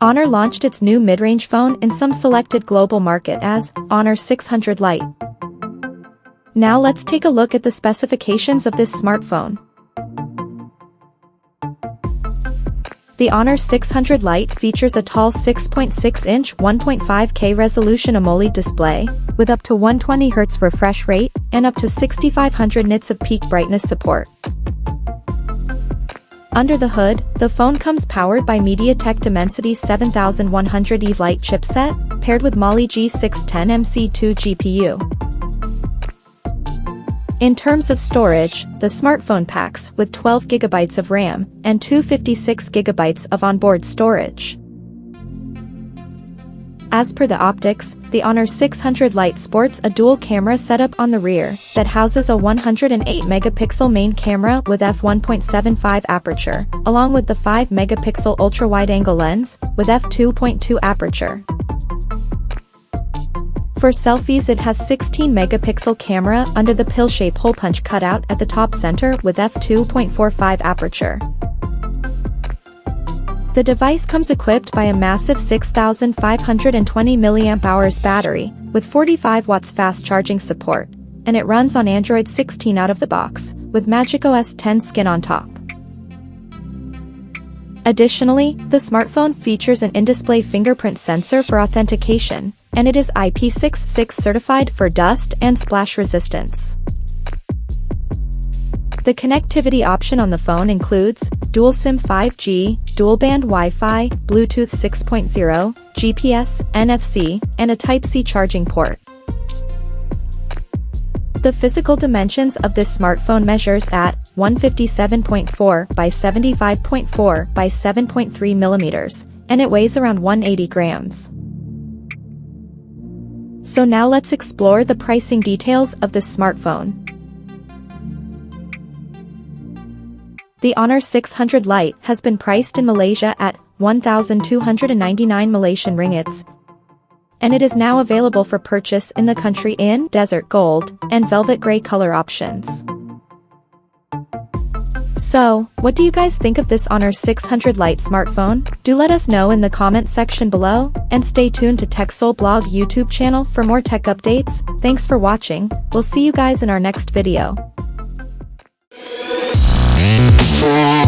Honor launched its new mid-range phone in some selected global market as Honor 600 Lite. Now let's take a look at the specifications of this smartphone. The Honor 600 Lite features a tall 6.6-inch 1.5K resolution AMOLED display, with up to 120Hz refresh rate and up to 6500 nits of peak brightness support. Under the hood, the phone comes powered by MediaTek Dimensity 7100E Lite chipset, paired with Mali G610MC2 GPU. In terms of storage, the smartphone packs with 12 GB of RAM and 256 GB of onboard storage. As per the optics, the Honor 600 Lite sports a dual-camera setup on the rear that houses a 108-megapixel main camera with f1.75 aperture, along with the 5-megapixel ultra-wide-angle lens with f2.2 aperture. For selfies, it has 16-megapixel camera under the pill-shape hole punch cutout at the top center with f2.45 aperture. The device comes equipped by a massive 6,520 mAh battery, with 45 watts fast charging support, and it runs on Android 16 out of the box, with macOS 10 skin on top. Additionally, the smartphone features an in-display fingerprint sensor for authentication, and it is IP66 certified for dust and splash resistance. The connectivity option on the phone includes dual SIM 5G, dual-band Wi-Fi, Bluetooth 6.0, GPS, NFC, and a Type-C charging port. The physical dimensions of this smartphone measures at 157.4 by 75.4 by 7.3 millimeters, and it weighs around 180 grams. So now let's explore the pricing details of this smartphone. The Honor 600 Lite has been priced in Malaysia at 1,299 Malaysian ringgits, and it is now available for purchase in the country in desert gold and velvet gray color options. So, what do you guys think of this Honor 600 Lite smartphone? Do let us know in the comment section below, and stay tuned to TechSole Blog YouTube channel for more tech updates. Thanks for watching, we'll see you guys in our next video. Yeah.